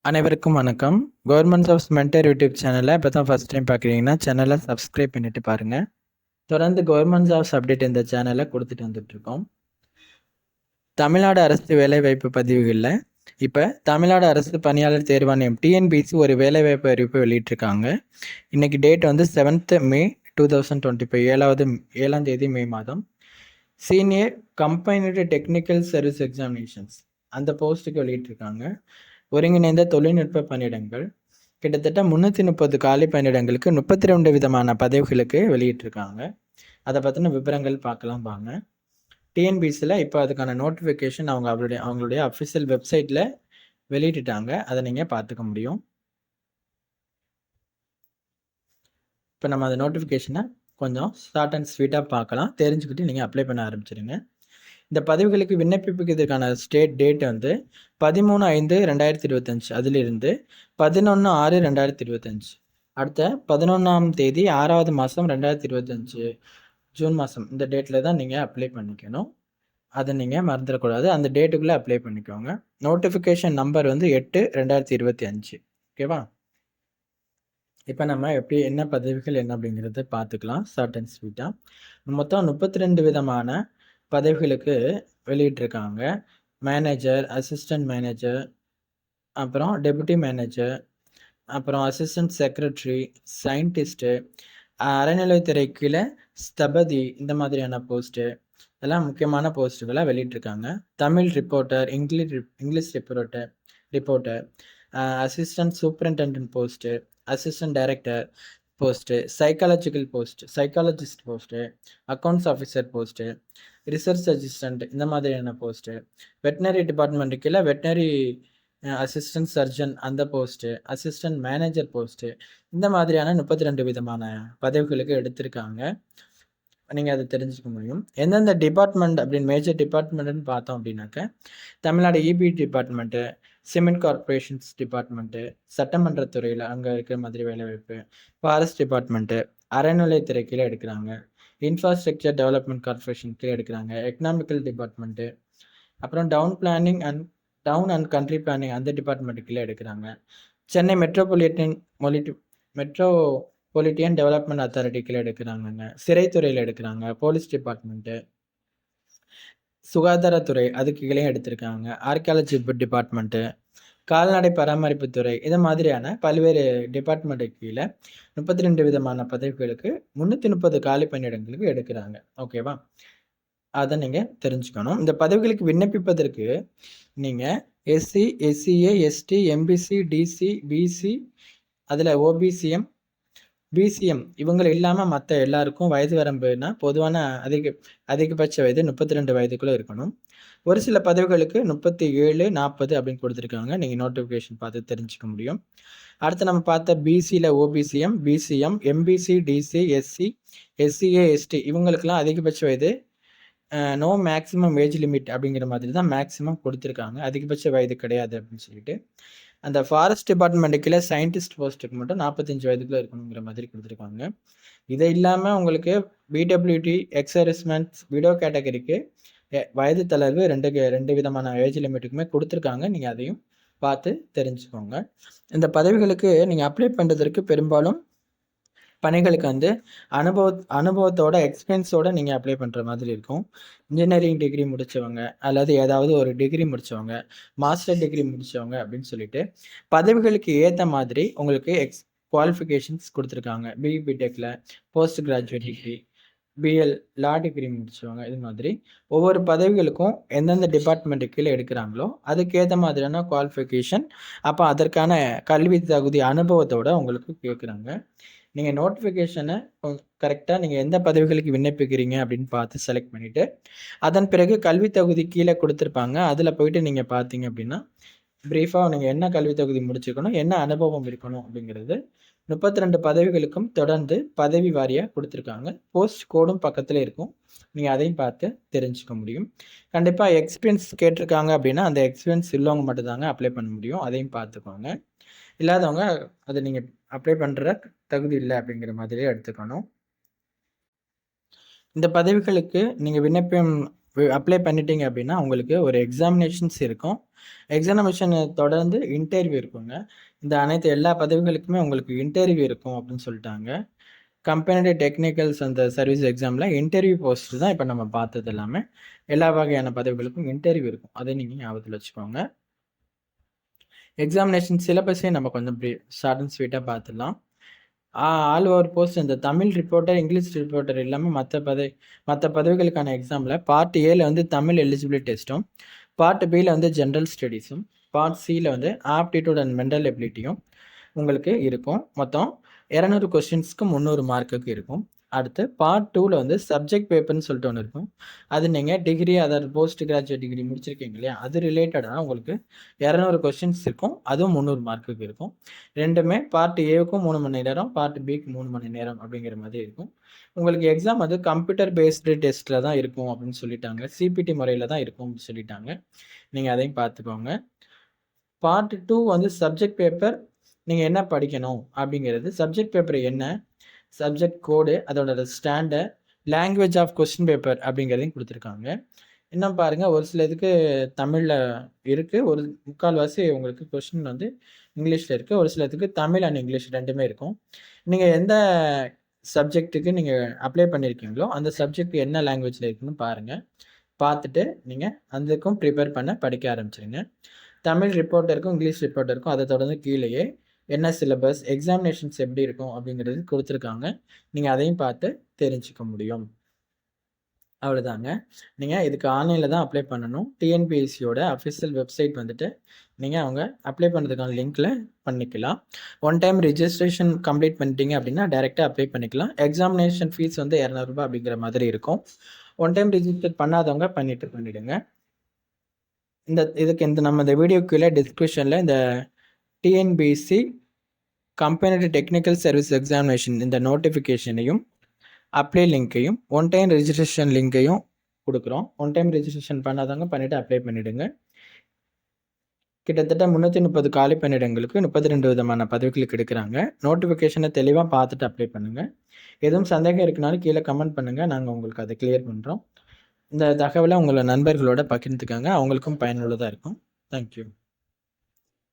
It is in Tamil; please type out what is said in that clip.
அனைவருக்கும் வணக்கம். கவர்மெண்ட் ஜாப்ஸ் மென்டர் யூடியூப் சேனலை இப்போ தான் ஃபஸ்ட் டைம் பார்க்குறீங்கன்னா சேனலை சப்ஸ்கிரைப் பண்ணிட்டு பாருங்கள். தொடர்ந்து கவர்மெண்ட் ஜாப்ஸ் அப்டேட் இந்த சேனலை கொடுத்துட்டு வந்துட்டுருக்கோம். தமிழ்நாடு அரசு வேலைவாய்ப்பு பதிவுகளில் இப்போ தமிழ்நாடு அரசு பணியாளர் தேர்வாணையம் டிஎன்பிசி ஒரு வேலைவாய்ப்பு அறிவிப்பு வெளியிட்டிருக்காங்க. இன்றைக்கி டேட் வந்து 7th May 2025, 7ஆம் தேதி மே மாதம். Senior combined technical service examinations அந்த போஸ்ட்டுக்கு வெளியிட்டிருக்காங்க. ஒருங்கிணைந்த தொழில்நுட்ப பணியிடங்கள் கிட்டத்தட்ட 330 காலி பணியிடங்களுக்கு 32 விதமான பதவிகளுக்கு வெளியிட்டிருக்காங்க. அதை பற்றின விவரங்கள் பார்க்கலாம் வாங்க. டிஎன்பிசியில் இப்போ அதுக்கான நோட்டிஃபிகேஷன் அவங்களுடைய அஃபிஷியல் வெப்சைட்டில் வெளியிட்டுட்டாங்க. அதை நீங்கள் பார்த்துக்க முடியும். இப்போ நம்ம அந்த நோட்டிஃபிகேஷனை கொஞ்சம் ஷார்ட் அண்ட் ஸ்வீட்டாக பார்க்கலாம். தெரிஞ்சுக்கிட்டு நீங்கள் அப்ளை பண்ண ஆரம்பிச்சிடுங்க. இந்த பதிவுகளுக்கு விண்ணப்பிப்பதற்கான ஸ்டேட் டேட் வந்து 13/5/2025, அதிலிருந்து 11/6/2025, அடுத்த 11ஆம் தேதி 6வது மாதம் 2025 ஜூன் மாதம் இந்த டேட்டில் தான் நீங்கள் அப்ளை பண்ணிக்கணும். அதை நீங்கள் மறந்துடக்கூடாது. அந்த டேட்டுக்குள்ளே அப்ளை பண்ணிக்கோங்க. நோட்டிஃபிகேஷன் நம்பர் வந்து 8/2025. ஓகேவா? இப்போ நம்ம என்ன பதவிகள் என்ன அப்படிங்கிறத பார்த்துக்கலாம் ஷார்ட் அண்ட் ஸ்வீட்டாக. மொத்தம் 32 விதமான பதவிகளுக்கு வெளியிட்டிருக்காங்க. மேனேஜர், அசிஸ்டன்ட் மேனேஜர், அப்புறம் டெபுட்டி மேனேஜர், அப்புறம் அசிஸ்டன்ட் செக்ரட்டரி, சயின்டிஸ்ட்டு, அறநிலையத்துறை கீழே ஸ்தபதி, இந்த மாதிரியான போஸ்ட்டு இதெல்லாம் முக்கியமான போஸ்ட்டுகளை வெளியிட்டிருக்காங்க. Tamil reporter, English reporter, assistant superintendent post, assistant director post, psychologist post, accounts officer post, research assistant, இந்த மாதிரியான போஸ்ட்டு, வெட்டினரி டிபார்ட்மெண்ட் கீழே வெட்டினரி அசிஸ்டன்ட் சர்ஜன் அந்த போஸ்ட்டு, அசிஸ்டன்ட் மேனேஜர் போஸ்ட்டு, இந்த மாதிரியான 32 விதமான பதவிகளுக்கு எடுத்திருக்காங்க. நீங்கள் அதை தெரிஞ்சுக்க முடியும். எந்தெந்த டிபார்ட்மெண்ட் அப்படின்னு மேஜர் டிபார்ட்மெண்ட்டுன்னு பார்த்தோம் அப்படின்னாக்க, Tamilnadu EB department, cement corporations department, சட்டமன்றத்துறையில் அங்கே இருக்கிற மாதிரி வேலைவாய்ப்பு, ஃபாரஸ்ட் டிபார்ட்மெண்ட்டு, அறநிலையத்துறை கீழே எடுக்கிறாங்க, இன்ஃப்ராஸ்ட்ரக்சர் டெவலப்மெண்ட் கார்பரேஷன் கீழே எடுக்கிறாங்க, எக்கனாமிக்கல் டிபார்ட்மெண்ட்டு, அப்புறம் டவுன் அண்ட் கண்ட்ரி பிளானிங் அந்த டிபார்ட்மெண்ட்டு கீழே எடுக்கிறாங்க, சென்னை மெட்ரோபாலிட்டியன் டெவலப்மெண்ட் அத்தாரிட்டி கீழே எடுக்கிறாங்கங்க, சிறைத்துறையில் எடுக்கிறாங்க, போலீஸ் டிபார்ட்மெண்ட்டு, சுகாதாரத்துறை அதுக்கு கீழே எடுத்திருக்காங்க, ஆர்கியாலஜி டிபார்ட்மெண்ட்டு, கால்நடை பராமரிப்புத்துறை, இது மாதிரியான பல்வேறு டிபார்ட்மெண்ட்டுக்கு கீழே 32 விதமான பதவிகளுக்கு 330 காலி பணியிடங்களுக்கு எடுக்கிறாங்க. ஓகேவா? அதை நீங்கள் தெரிஞ்சுக்கணும். இந்த பதவிகளுக்கு விண்ணப்பிப்பதற்கு நீங்கள் SC, SCA, ST, MBC, DC, BC, அதில் ஓபிசிஎம், பிசிஎம் இவங்க இல்லாமல் மற்ற எல்லாருக்கும் வயது வரம்புனா பொதுவான அதிகபட்ச வயது 32 வயதுக்குள்ளே இருக்கணும். ஒரு சில பதவிகளுக்கு 37, 40 அப்படின்னு கொடுத்துருக்காங்க. நீங்கள் நோட்டிஃபிகேஷன் பார்த்து தெரிஞ்சுக்க முடியும். அடுத்து நம்ம பார்த்த பிசியில் OBCM, BCM, MBC, DC, SC, SCA, ST இவங்களுக்கெல்லாம் அதிகபட்ச வயது நோ மேக்ஸிமம் ஏஜ் லிமிட் அப்படிங்கிற மாதிரி தான் மேக்ஸிமம் கொடுத்துருக்காங்க. அதிகபட்ச வயது கிடையாது அப்படின்னு சொல்லிட்டு. அந்த ஃபாரஸ்ட் டிபார்ட்மெண்ட்டுக்குள்ள சயின்டிஸ்ட் போஸ்ட்டுக்கு மட்டும் 45 வயதுக்குள்ள இருக்கணுங்கிற மாதிரி கொடுத்துருக்காங்க. இதை இல்லாமல் உங்களுக்கு பிடபிள்யூடி, எக்ஸர்விஸ்மென்ட்ஸ், விடோ கேட்டகரிக்கு வயது தளர்வு 2 விதமான ஏஜ் லிமிட்டுக்குமே கொடுத்துருக்காங்க. நீங்கள் அதையும் பார்த்து தெரிஞ்சுக்கோங்க. இந்த பதவிகளுக்கு நீங்கள் அப்ளை பண்ணுறதுக்கு பெரும்பாலும் பணிகளுக்கு வந்து அனுபவத்தோட எக்ஸ்பீரியன்ஸோட நீங்கள் அப்ளை பண்ணுற மாதிரி இருக்கும். இன்ஜினியரிங் டிகிரி முடித்தவங்க அல்லது ஏதாவது ஒரு டிகிரி முடித்தவங்க, மாஸ்டர் டிகிரி முடித்தவங்க அப்படின்னு சொல்லிட்டு பதவிகளுக்கு ஏற்ற மாதிரி உங்களுக்கு குவாலிஃபிகேஷன்ஸ் கொடுத்துருக்காங்க. பிடெக்கில் post graduate degree, BL law degree முடிச்சவங்க, இது மாதிரி ஒவ்வொரு பதவிகளுக்கும் எந்தெந்த டிபார்ட்மெண்ட்டு கீழே எடுக்கிறாங்களோ அதுக்கேற்ற மாதிரியான குவாலிஃபிகேஷன், அப்போ அதற்கான கல்வி தகுதி அனுபவத்தோட உங்களுக்கு கேட்குறாங்க. நீங்கள் நோட்டிஃபிகேஷனை கரெக்டாக நீங்கள் எந்த பதவிகளுக்கு விண்ணப்பிக்கிறீங்க அப்படின்னு பார்த்து செலக்ட் பண்ணிவிட்டு அதன் பிறகு கல்வி தகுதி கீழே கொடுத்துருப்பாங்க. அதில் போயிட்டு நீங்கள் பார்த்தீங்க அப்படின்னா ப்ரீஃபாக நீங்கள் என்ன கல்வி தகுதி முடிச்சுக்கணும், என்ன அனுபவம் இருக்கணும் அப்படிங்கிறது 32 பதவிகளுக்கும் தொடர்ந்து பதவி வாரியாக கொடுத்துருக்காங்க. போஸ்ட் கோடும் பக்கத்தில் இருக்கும். நீங்கள் அதையும் பார்த்து தெரிஞ்சுக்க முடியும். கண்டிப்பாக எக்ஸ்பீரியன்ஸ் கேட்டிருக்காங்க அப்படின்னா அந்த எக்ஸ்பீரியன்ஸ் உள்ளவங்க மட்டும்தாங்க அப்ளை பண்ண முடியும். அதையும் பார்த்துக்கோங்க. இல்லாதவங்க அதை நீங்கள் அப்ளை பண்ணுற தகுதி இல்லை அப்படிங்கிற மாதிரியே எடுத்துக்கணும். இந்த பதவிகளுக்கு நீங்கள் அப்ளை பண்ணிட்டீங்க அப்படின்னா, உங்களுக்கு ஒரு எக்ஸாமினேஷன்ஸ் இருக்கும். எக்ஸாமினேஷன தொடர்ந்து இன்டர்வியூ இருக்குங்க. இந்த அனைத்து எல்லா பதவிகளுக்குமே உங்களுக்கு இன்டர்வியூ இருக்கும் அப்படின்னு சொல்லிட்டாங்க. கம்பெனி டெக்னிக்கல்ஸ் அந்த சர்வீஸ் எக்ஸாம்ல இன்டர்வியூ போஸ்ட் தான் இப்ப நம்ம பார்த்தது எல்லாமே. எல்லா வகையான பதவிகளுக்கும் இன்டர்வியூ இருக்கும். அதை நீங்க ஞாபகத்துல வச்சுக்கோங்க. எக்ஸாமினேஷன் சிலபஸே நம்ம கொஞ்சம் ஷார்ட் அண்ட் ஸ்வீட்டா பார்த்துடலாம். ஆல் ஓவர் போஸ்ட் இந்த தமிழ் ரிப்போர்ட்டர், இங்கிலீஷ் ரிப்போர்ட்டர் இல்லாம மத்த பதவிகளுக்கான எக்ஸாம்ல பார்ட் ஏல வந்து தமிழ் எலிஜிபிலிட்டி டெஸ்ட்டும், பார்ட் பில வந்து ஜெனரல் ஸ்டடீஸும், பார்ட் சில வந்து ஆப்டிட்யூட் அண்ட் மென்டல் எபிலிட்டியும் உங்களுக்கு இருக்கும். மொத்தம் 200 கொஸ்டின்ஸ்க்கு 300 மார்க்குக்கு இருக்கும். அடுத்து பார்ட் 2ல வந்து சப்ஜெக்ட் பேப்பர்ன்னு சொல்லிட்டு ஒண்ணு இருக்கும். அது நீங்க டிகிரி அதாவது போஸ்ட் கிராஜுவேட் டிகிரி முடிச்சிருக்கீங்க இல்லையா? அது ரிலேட்டடா உங்களுக்கு 200 கொஸ்டின்ஸ் இருக்கும். அதுவும் 300 மார்க்குக்கு இருக்கும். 2மே பார்ட் ஏவுக்கும் 3 மணி நேரம், பார்ட் பிக்கு 3 மணி நேரம் அப்படிங்கிற மாதிரி இருக்கும். உங்களுக்கு எக்ஸாம் வந்து கம்ப்யூட்டர் பேஸ்டு டெஸ்ட்ல தான் இருக்கும் அப்படின்னு சொல்லிட்டாங்க. சிபிடி முறையில தான் இருக்கும் அப்படின்னு சொல்லிட்டாங்க. நீங்க அதையும் பார்த்துக்கோங்க. பார்ட் 2 வந்து சப்ஜெக்ட் பேப்பர் நீங்க என்ன படிக்கணும் அப்படிங்கிறது, சப்ஜெக்ட் பேப்பர் என்ன, சப்ஜெக்ட் கோடு, அதோட standard, language of question paper அப்படிங்கிறதையும் கொடுத்துருக்காங்க. இன்னும் பாருங்க, ஒரு சில இதுக்கு தமிழ்ல இருக்கு. ஒரு முக்கால்வாசி உங்களுக்கு கொஸ்டின் வந்து இங்கிலீஷ்ல இருக்கு. ஒரு சிலதுக்கு தமிழ் அண்ட் இங்கிலீஷ் 2மே இருக்கும். நீங்க எந்த சப்ஜெக்ட்டுக்கு நீங்க அப்ளை பண்ணியிருக்கீங்களோ, அந்த சப்ஜெக்ட் என்ன லாங்குவேஜ்ல இருக்குன்னு பாருங்க. பார்த்துட்டு நீங்க அதுக்கும் ப்ரிப்பேர் பண்ண படிக்க ஆரம்பிச்சிருங்க. தமிழ் ரிப்போர்ட்டருக்கும், இங்கிலீஷ் ரிப்போர்ட்டருக்கும் அதை தொடர்ந்து கீழேயே என்ன சிலபஸ், எக்ஸாமினேஷன்ஸ் எப்படி இருக்கும் அப்படிங்கிறது கொடுத்துருக்காங்க. நீங்க அதையும் பார்த்து தெரிஞ்சுக்க முடியும். அவ்வளோதாங்க. நீங்க இதுக்கு ஆன்லைன்ல தான் அப்ளை பண்ணணும். டிஎன்பிஎஸ்சியோட அஃபிஷியல் வெப்சைட் வந்துட்டு நீங்க அவங்க அப்ளை பண்ணுறதுக்கான லிங்க்ல பண்ணிக்கலாம். ஒன் டைம் ரிஜிஸ்ட்ரேஷன் கம்ப்ளீட் பண்ணிட்டீங்க அப்படின்னா டைரெக்ட்டா அப்ளை பண்ணிக்கலாம். எக்ஸாமினேஷன் ஃபீஸ் வந்து ரூ. 200 அப்படிங்கிற மாதிரி இருக்கும். ஒன் டைம் ரிஜிஸ்டர் பண்ணாதவங்க பண்ணிடுங்க. நம்ம இந்த வீடியோ கீழ டிஸ்கிரிப்ஷன்ல இந்த TNPSC combined technical service examination இந்த நோட்டிஃபிகேஷனையும், அப்ளை லிங்க்கையும், ஒன் டைம் ரெஜிஸ்ட்ரேஷன் லிங்க்கையும் கொடுக்குறோம். ஒன் டைம் ரெஜிஸ்ட்ரேஷன் பண்ணாதவங்க பண்ணிட்டு அப்ளை பண்ணிடுங்க. கிட்டத்தட்ட 330 காலி பணியிடங்களுக்கு 32 விதமான பதவிகளுக்கு எடுக்கிறாங்க. நோட்டிஃபிகேஷனை தெளிவா பார்த்துட்டு அப்ளை பண்ணுங்க. எதுவும் சந்தேகம் இருக்குனாலும் கீழ கமெண்ட் பண்ணுங்க. நாங்க உங்களுக்கு அதை கிளியர் பண்றோம். இந்த தகவலை உங்களோட நண்பர்களோட பகிர்ந்துக்கங்க. அவங்களுக்கும் பயனுள்ளதா இருக்கும். Thank you.